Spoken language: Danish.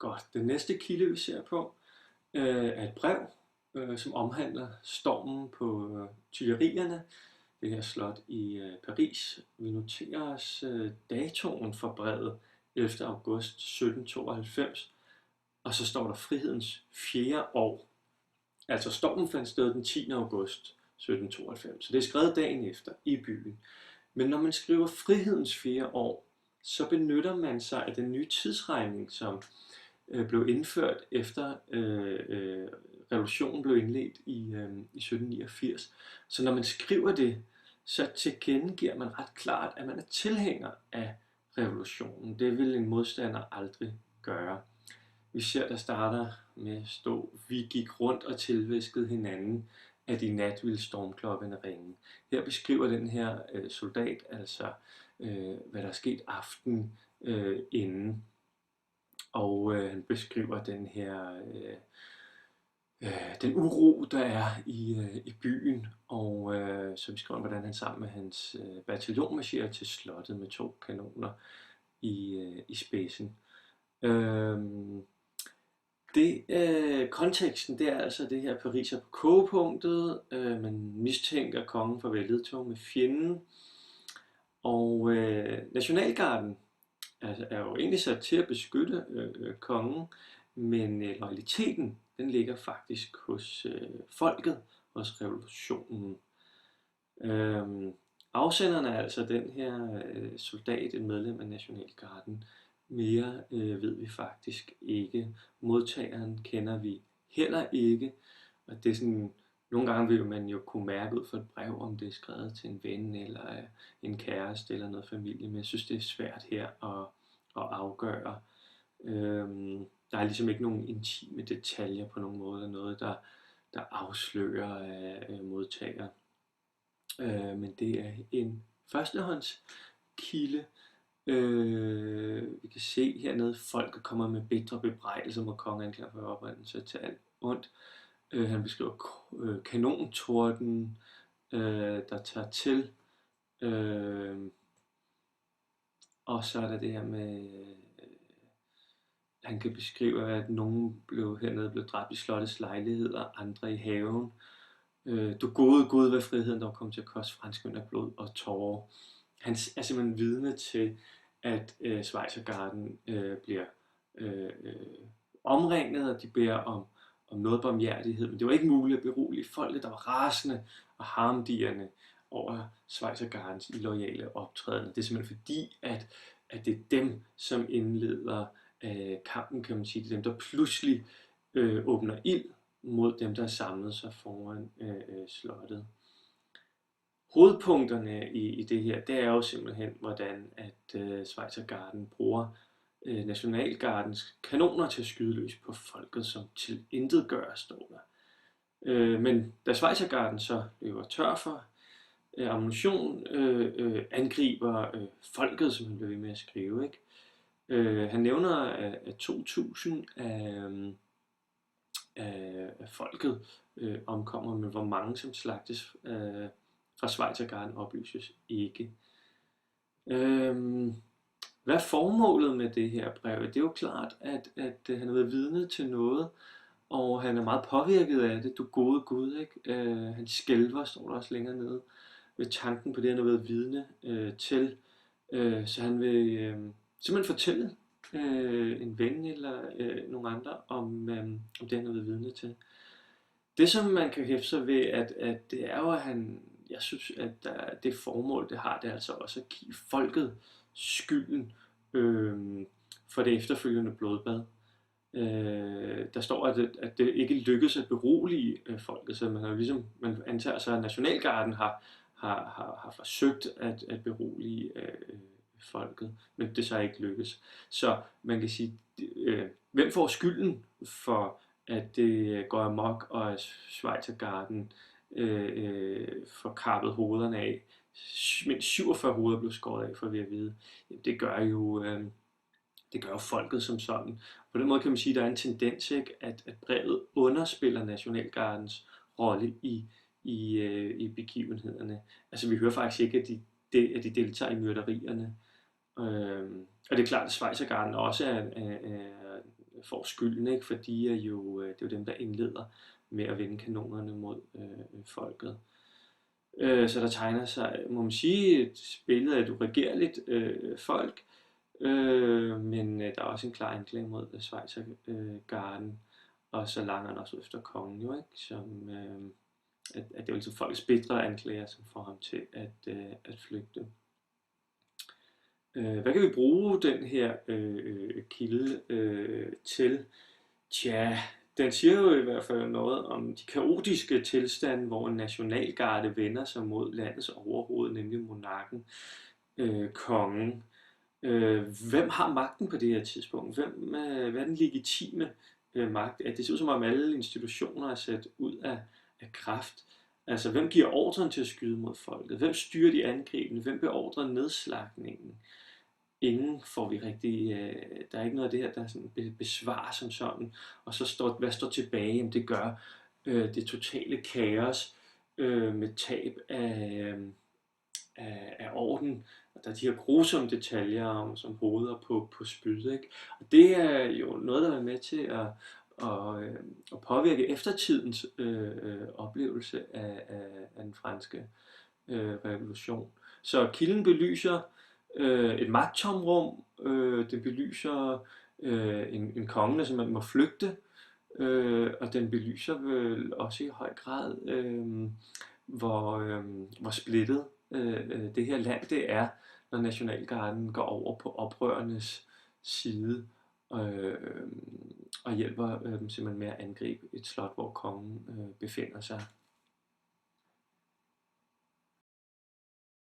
Godt. Den næste kilde, vi ser på, er et brev, som omhandler stormen på Tuilerierne, det her slot i Paris. Vi noterer os datoen for brevet 11. august 1792, og så står der frihedens 4. år. Altså stormen fandt sted den 10. august 1792, så det er skrevet dagen efter i byen. Men når man skriver frihedens 4. år, så benytter man sig af den nye tidsregning, som blev indført efter revolutionen blev indledt i 1789. Så når man skriver det, så tilkendegiver man ret klart, at man er tilhænger af revolutionen. Det vil en modstander aldrig gøre. Vi ser, der starter med at stå: vi gik rundt og tilviskede hinanden, at i nat ville stormklokkerne ringe. Her beskriver den her soldat altså, hvad der er sket aften inden. Og han beskriver den her den uro, der er i byen, og så beskriver han, hvordan han sammen med hans bataljon marcherer til slottet med 2 kanoner i spidsen. Konteksten, det er altså det her: Paris er på kogepunktet, man mistænker kongen for at være ledtog med fjenden, og nationalgarden er jo egentlig sat til at beskytte kongen, men loyaliteten, den ligger faktisk hos folket, hos revolutionen. Afsenderen er altså den her soldat, et medlem af nationalgarden. Mere ved vi faktisk ikke. Modtageren kender vi heller ikke, og det er sådan, nogle gange vil man jo kunne mærke ud fra et brev, om det er skrevet til en ven eller en kæreste eller noget familie, men jeg synes, det er svært her at afgøre. Der er ligesom ikke nogen intime detaljer på nogen måde, eller noget, der afslører modtager. Men det er en førstehåndskilde. Vi kan se hernede: folket kommer med bitre bebrejdelser mod kongen, anklager for oprindelse til alt ondt. Han beskriver kanontorden, der tager til. Og så er der det her med, han kan beskrive, at nogen hernede blev dræbt i slottets lejligheder, andre i haven. Du gode Gud, hvad friheden der kom til at koste franskmænd af blod og tårer. Han er simpelthen vidne til, at Schweizergarden bliver omringet, og de beder om noget barmhjertighed, men det var ikke muligt at berolige folket, der var rasende og harmdirrende over Schweizergardens illoyale optræden. Det er simpelthen fordi, at det er dem, som indleder kampen, kan man sige. Det er dem, der pludselig åbner ild mod dem, der er samlet sig foran slottet. Hovedpunkterne i det her, det er jo simpelthen, hvordan at Schweizergarden bruger nationalgardens kanoner til at skyde løs på folket, som tilintetgør, står der. Men da Schweizergarden så løber tør for ammunition, angriber folket, som han bliver ved med at skrive, ikke? Han nævner, at 2000 af folket omkommer, men hvor mange som slagtes fra Schweizergarden oplyses ikke. Hvad er formålet med det her brev? Det er jo klart, at han har været vidne til noget, og han er meget påvirket af det. Du gode Gud, ikke? Han skælver, står der også længere nede, ved tanken på det, han har været vidne til. Så han vil simpelthen fortælle en ven eller nogle andre om det, han har været vidne til. Det, som man kan hæfte sig ved, at det er jo, at jeg synes, at det formål, det har, det er altså også at give folket skylden for det efterfølgende blodbad. Der står, at det ikke lykkedes at berolige folket, så man antager sig, at nationalgarden har forsøgt at berolige folket, men det så ikke lykkes. Så man kan sige, hvem får skylden for, at det går amok, og at Schweizergarden får kappet hovederne af? Mindst 47 hoveder blev skåret af, for vi at vide. Jamen, det gør jo folket som sådan. På den måde kan man sige, at der er en tendens, ikke, at brevet underspiller nationalgardens rolle i begivenhederne. Altså vi hører faktisk ikke, at de deltager i myrderierne. Og det er klart, at Schweizergarden også er får skylden, ikke? For de er jo, det er jo dem, der indleder med at vende kanonerne mod folket. Så der tegner sig, må man sige, et billede af et uregerligt folk, men der er også en klar anklage mod Schweizergarden, og så langer han også efter kongen, jo, ikke? Som, at det er altså folks bitre anklager, som får ham til at flygte. Hvad kan vi bruge den her kilde til? Tja, den siger jo i hvert fald noget om de kaotiske tilstande, hvor en nationalgarde vender sig mod landets overhoved, nemlig monarken, kongen. Hvem har magten på det her tidspunkt? Hvad er den legitime magt? Det ser ud som om alle institutioner er sat ud af kraft. Altså, hvem giver ordren til at skyde mod folket? Hvem styrer de angribende? Hvem beordrer nedslagningen? Ingen får vi rigtig, der er ikke noget af det her, der sådan besvarer som sådan. Og så hvad står tilbage? Jamen, det gør det totale kaos med tab af orden. Og der er de her grusomme detaljer om som hoveder på spyd, ikke? Og det er jo noget, der er med til at påvirke eftertidens oplevelse af den franske revolution. Så kilden belyser et magttomrum, det belyser en konge, der simpelthen må flygte, og den belyser vel også i høj grad, hvor splittet det her land det er, når nationalgarden går over på oprørernes side og hjælper dem simpelthen med at angribe et slot, hvor kongen befinder sig.